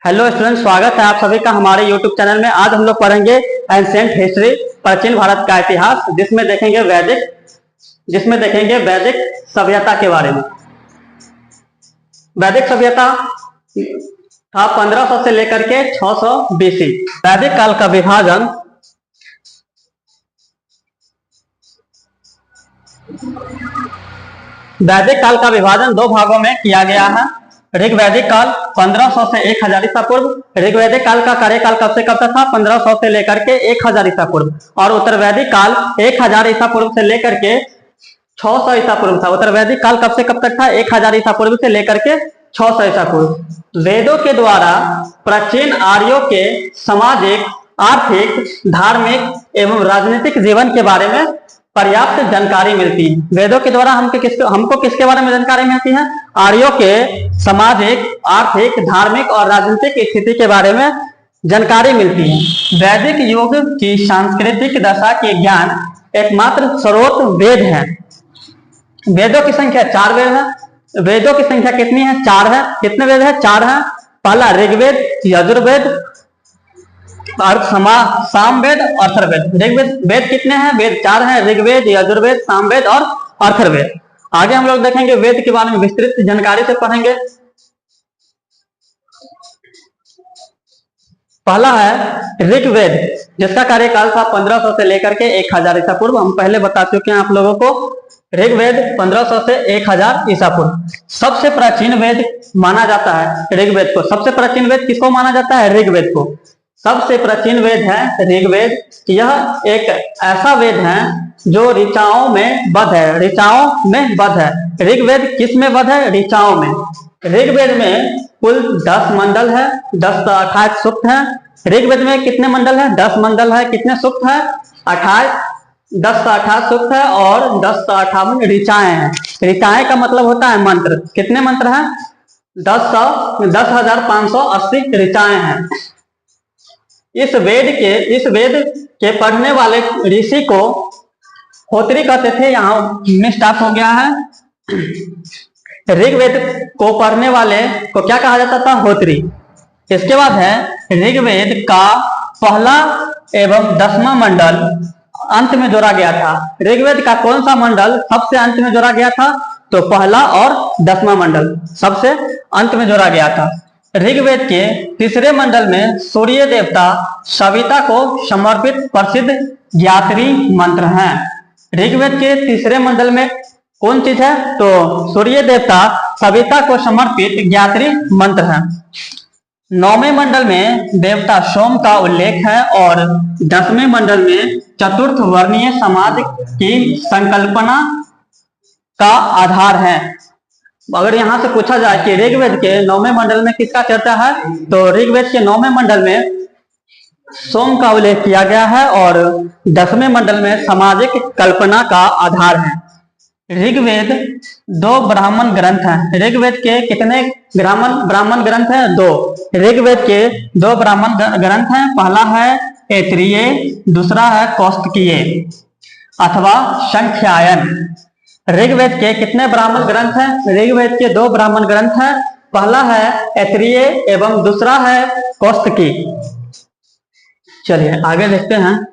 Hello student, स्वागत है आप सभी का हमारे यूट्यूब चैनल में। आज हम लोग पढ़ेंगे एंशिएंट हिस्ट्री, प्राचीन भारत का इतिहास, जिसमें देखेंगे वैदिक सभ्यता के बारे में। वैदिक सभ्यता था 1500 से लेकर के 600 BC। वैदिक काल का विभाजन दो भागों में किया गया है। ऋग्वैदिक काल 1500 से 1000 ईसा पूर्व। ऋग्वैदिक काल का कार्यकाल कब से कब तक था? 1500 से लेकर के 1000 ईसा पूर्व। और उत्तरवैदिक काल 1000 ईसा पूर्व से लेकर के 600 ईसा पूर्व था। उत्तरवैदिक काल कब से कब तक था? 1000 ईसा पूर्व से लेकर के 600 ईसा पूर्व। वेदों के द्वारा प्राचीन आर्यों के सामाजिक, आर्थिक, धार्मिक एवं राजनीतिक जीवन के बारे में पर्याप्त जानकारी मिलती है। वेदों के द्वारा हमको किसके बारे में जानकारी मिलती है? आर्यों के सामाजिक, आर्थिक, धार्मिक और राजनीतिक स्थिति के बारे में जानकारी मिलती है। वैदिक युग की सांस्कृतिक दशा के ज्ञान एकमात्र स्रोत वेद है। वेदों की संख्या 4 वेद है। वेदों की संख्या कितनी है? 4 है। कितने वेद है? 4 है। पहला ऋग्वेद, यजुर्वेद, सामवेद, अथर्ववेद। ऋग्वेद वेद कितने हैं? वेद 4 हैं। ऋग्वेद, यजुर्वेद, सामवेद और अथर्ववेद। आगे हम लोग देखेंगे वेद के बारे में विस्तृत जानकारी से पढ़ेंगे। पहला है ऋग्वेद, जिसका कार्यकाल था 1500 से लेकर के 1000 ईसा पूर्व। हम पहले बता चुके हैं आप लोगों को। ऋग्वेद 1500 से 1000 ईसा पूर्व सबसे प्राचीन वेद माना जाता है ऋग्वेद को। सबसे प्राचीन वेद किसको माना जाता है? ऋग्वेद को। सबसे प्राचीन वेद है ऋग्वेद। यह एक ऐसा वेद है जो ऋचाओं में बद्ध है। ऋग्वेद किस में बद्ध है? ऋचाओं में। ऋग्वेद में कुल 10 मंडल है, 10 से 28 सूक्त है। ऋग्वेद में कितने मंडल है? 10 मंडल है। कितने सूक्त है? 28। 10 से 28 सूक्त है और 10 से 58 ऋचाएं हैं। ऋचाएं का मतलब होता है मंत्र। कितने मंत्र हैं? 10,580 ऋचाएं हैं। इस वेद के पढ़ने वाले ऋषि को होत्री कहते थे। यहाँ में स्टार्ट हो गया है। ऋग्वेद को पढ़ने वाले को क्या कहा जाता था? होत्री। इसके बाद है ऋग्वेद का पहला एवं 10वां मंडल अंत में जोड़ा गया था। ऋग्वेद का कौन सा मंडल सबसे अंत में जोड़ा गया था? तो पहला और 10वां मंडल सबसे अंत में जोड़ा गया था। ऋग्वेद के तीसरे मंडल में सूर्य देवता सविता को समर्पित प्रसिद्ध ज्ञात्री मंत्र हैं। ऋग्वेद के तीसरे मंडल में कौन चीज है? तो सूर्य देवता सविता को समर्पित ज्ञात्री मंत्र है। 9वें मंडल में देवता सोम का उल्लेख है और 10वें मंडल में चतुर्थ वर्णीय समाज की संकल्पना का आधार है। अगर यहां से पूछा जाए कि ऋग्वेद के 9वें मंडल में किसका चर्चा है, तो ऋग्वेद के 9वें मंडल में सोम का उल्लेख किया गया है और 10वें मंडल में सामाजिक कल्पना का आधार है। ऋग्वेद 2 ब्राह्मण ग्रंथ हैं। ऋग्वेद के कितने ब्राह्मण ग्रंथ हैं? 2। ऋग्वेद के 2 ब्राह्मण ग्रंथ हैं। पहला है ऐतरेय, दूसरा है कौस्तिकीय अथवा संख्यायन। ऋग्वेद के कितने ब्राह्मण ग्रंथ हैं? ऋग्वेद के 2 ब्राह्मण ग्रंथ हैं। पहला है ऐतरेय एवं दूसरा है कौस्तिकी। चलिए आगे देखते हैं।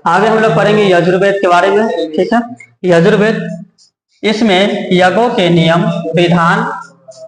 आगे हम लोग पढ़ेंगे यजुर्वेद के बारे में। ठीक है, यजुर्वेद, इसमें यज्ञों के नियम विधान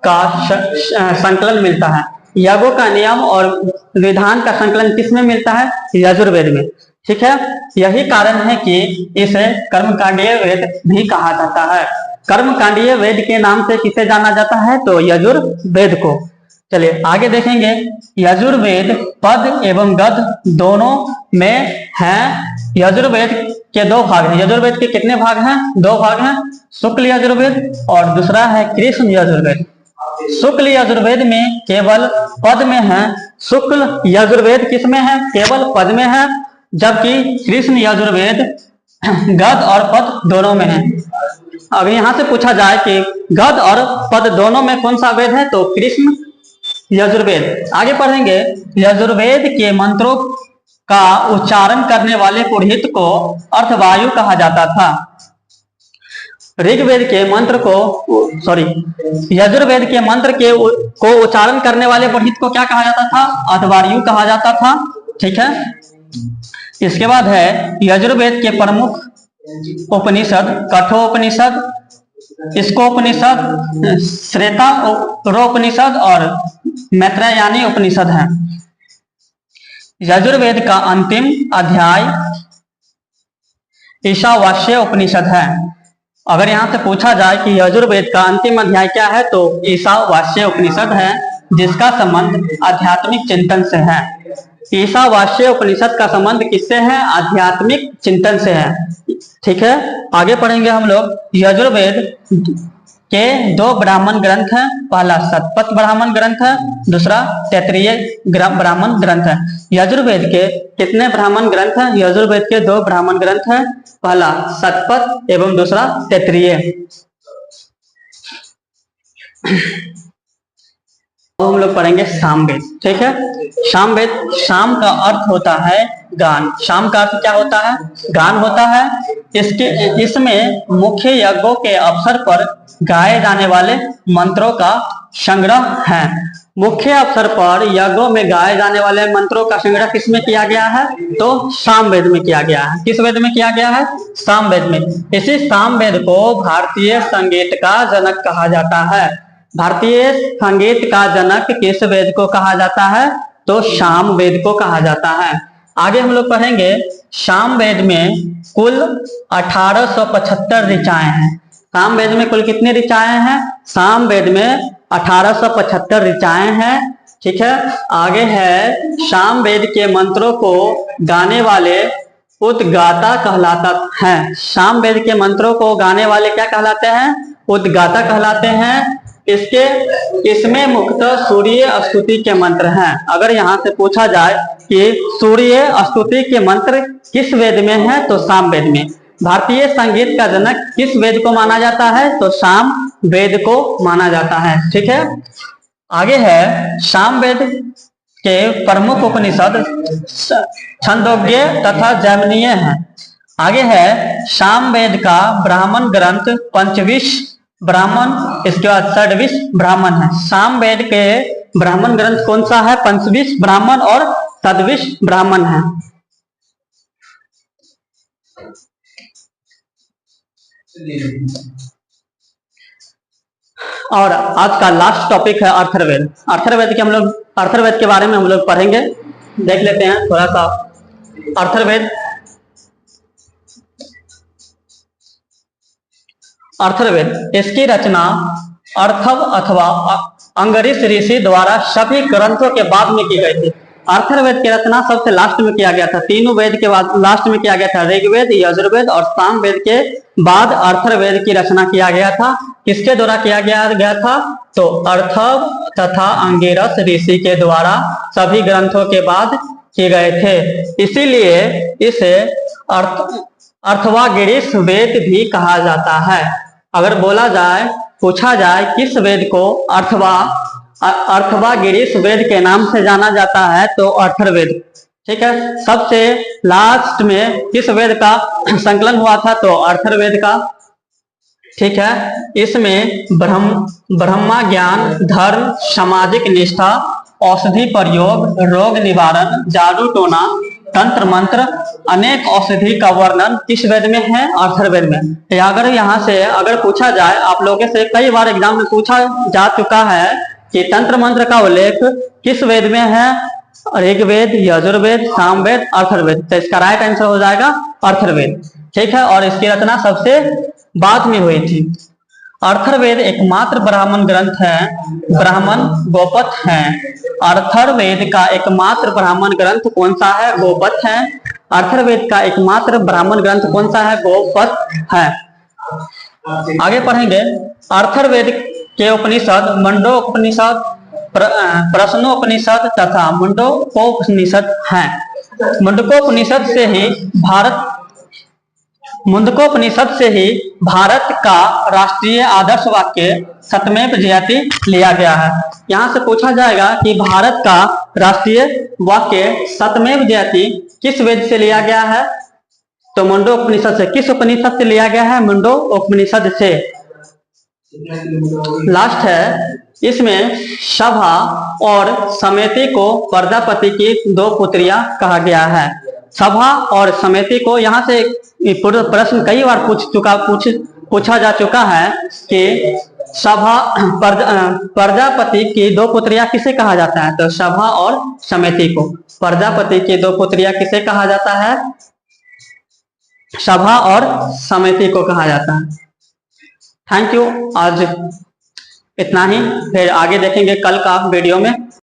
का संकलन मिलता है। यज्ञों का नियम और विधान का संकलन किसमें मिलता है? यजुर्वेद में। ठीक है, यही कारण है कि इसे कर्मकांडीय वेद भी कहा जाता है। कर्मकांडीय वेद के नाम से किसे जाना जाता है? तो यजुर्वेद को। चलिए आगे देखेंगे। यजुर्वेद पद एवं गद दोनों में है। यजुर्वेद के 2 भाग हैं। यजुर्वेद के कितने भाग हैं? 2 भाग हैं। शुक्ल यजुर्वेद और दूसरा है कृष्ण यजुर्वेद। शुक्ल यजुर्वेद में केवल पद में है। शुक्ल यजुर्वेद किसमें है? केवल पद में है। जबकि कृष्ण यजुर्वेद गद और पद दोनों में है। अब यहां से पूछा जाए कि गद और पद दोनों में कौन सा वेद है? तो कृष्ण यजुर्वेद। आगे पढ़ेंगे। यजुर्वेद के मंत्रों का उच्चारण करने वाले पुरोहित को अर्थवायु कहा जाता था। ऋग्वेद के मंत्र को यजुर्वेद के मंत्र को उच्चारण करने वाले पुरोहित को क्या कहा जाता था? अध्वर्यु कहा जाता था। ठीक है। इसके बाद है यजुर्वेद के प्रमुख उपनिषद कठोपनिषद, स्कोपनिषद, श्वेतारोपनिषद और मैत्रेयानी उपनिषद है। यजुर्वेद का अंतिम अध्याय ईशावास्य उपनिषद है। अगर यहाँ से पूछा जाए कि यजुर्वेद का अंतिम अध्याय क्या है, तो ईशावास्य उपनिषद है, जिसका संबंध आध्यात्मिक चिंतन से है। ईशावास्य उपनिषद का संबंध किससे है? आध्यात्मिक चिंतन से है। ठीक है। आगे पढ़ेंगे हम लोग। यजुर्वेद के दो ब्राह्मण ग्रंथ हैं। पहला शतपथ ब्राह्मण ग्रंथ है, दूसरा तैत्तिरीय ब्राह्मण ग्रंथ है। यजुर्वेद के कितने ब्राह्मण ग्रंथ हैं? यजुर्वेद के दो ब्राह्मण ग्रंथ हैं, पहला शतपथ एवं दूसरा तैत्तिरीय। हम लोग पढ़ेंगे सामवेद। ठीक है। सामवेद, शाम का अर्थ होता है गान। शाम का अर्थ क्या होता है? गान होता है। इसमें मुख्य यज्ञों के अवसर पर गाए जाने वाले मंत्रों का संग्रह है। मुख्य अवसर पर यज्ञों में गाए जाने वाले मंत्रों का संग्रह किसमें किया गया है? तो सामवेद में किया गया है। किस वेद में किया गया है? सामवेद में। इसी सामवेद को भारतीय संगीत का जनक कहा जाता है। भारतीय संगीत का जनक किस वेद को कहा जाता है? तो सामवेद को कहा जाता है। आगे हम लोग पढ़ेंगे। सामवेद में कुल 1875 ऋचाएं हैं। सामवेद में कुल कितनी ऋचाएं हैं? सामवेद में 1875 ऋचाएं हैं। ठीक है। आगे है सामवेद के मंत्रों को गाने वाले उद्गाता कहलाता है। सामवेद के मंत्रों को गाने वाले क्या कहलाते हैं? उद्गाता कहलाते हैं। इसमें मुख्यतः सूर्य स्तुति के मंत्र हैं। अगर यहाँ से पूछा जाए कि सूर्य स्तुति के मंत्र किस वेद में है, तो सामवेद में। भारतीय संगीत का जनक किस वेद को माना जाता है? तो सामवेद को माना जाता है। ठीक है। आगे है सामवेद के प्रमुख उपनिषद छंदोग्य तथा जैमिनीय हैं। आगे है सामवेद का ब्राह्मण ग्रंथ पंचविश ब्राह्मण, इसके बाद षड्विश ब्राह्मण है। सामवेद के ब्राह्मण ग्रंथ कौन सा है? पंचविश ब्राह्मण और षड्विश ब्राह्मण है। और आज का लास्ट टॉपिक है अर्थर्वेद। अर्थर्वेद के बारे में हम लोग पढ़ेंगे। देख लेते हैं थोड़ा सा अर्थर्वेद। अर्थर्वेद, इसकी रचना अर्थव अथवा अंगरीष ऋषि द्वारा सभी ग्रंथों के बाद में की गई थी। अर्थर्वेद की रचना सबसे लास्ट में किया गया था। तीनों वेद के बाद लास्ट में किया गया था। ऋग्वेद, यजुर्वेद और सामवेद के बाद अर्थर्वेद की रचना किया गया था। किसके द्वारा किया गया था? तो अर्थव तथा अंगिरस ऋषि के द्वारा सभी ग्रंथों के बाद किए गए थे। इसीलिए इसे अर्थवागिरीश वेद भी कहा जाता है। अगर पूछा जाए किस वेद को अर्थवागिरीश वेद के नाम से जाना जाता है, तो अर्थर्वेद। ठीक है। सबसे लास्ट में किस वेद का संकलन हुआ था? तो अर्थर्वेद का। ठीक है। इसमें ब्रह्मा ज्ञान, धर्म, सामाजिक निष्ठा, औषधि प्रयोग, रोग निवारण, जादू टोना, तंत्र मंत्र, अनेक औषधि का वर्णन किस वेद में है? अर्थर्वेद में। अगर यहाँ से अगर पूछा जाए, आप लोगों से कई बार एग्जाम में पूछा जा चुका है कि तंत्र मंत्र का उल्लेख किस वेद में है? ऋग्वेद, यजुर्वेद, सामवेद, अर्थर्वेद। तो इसका राइट आंसर हो जाएगा अर्थर्वेद। ठीक है। और इसकी रचना सबसे बाद में हुई थी। अर्थर्वेद एकमात्र ब्राह्मण ग्रंथ है, ब्राह्मण गोपथ है। अर्थर्वेद का एकमात्र ब्राह्मण ग्रंथ कौन सा है? गोपथ है। अर्थर्वेद का एकमात्र ब्राह्मण ग्रंथ कौन सा है? गोपथ है। आगे पढ़ेंगे। अर्थर्वेद के उपनिषद मंडोपनिषद, प्रश्नोपनिषद तथा मुंडकोपनिषद हैं। मुंडकोपनिषद से ही भारत का राष्ट्रीय आदर्श वाक्य सत्यमेव जयते लिया गया है। यहाँ से पूछा जाएगा कि भारत का राष्ट्रीय वाक्य सत्यमेव जयते किस वेद से लिया गया है? तो मुंडो उपनिषद से, किस उपनिषद से लिया गया है? मुंडो उपनिषद से। लास्ट है, इसमें सभा और समिति को प्रजापति की दो पुत्रियां कहा गया है। सभा और समिति को यहाँ से प्रश्न कई बार पूछा जा चुका है कि सभा प्रजापति की दो पुत्रियां किसे कहा जाता है? तो सभा और समिति को, प्रजापति की दो पुत्रियां किसे कहा जाता है? सभा और समिति को कहा जाता है। थैंक यू, आज इतना ही, फिर आगे देखेंगे कल का वीडियो में।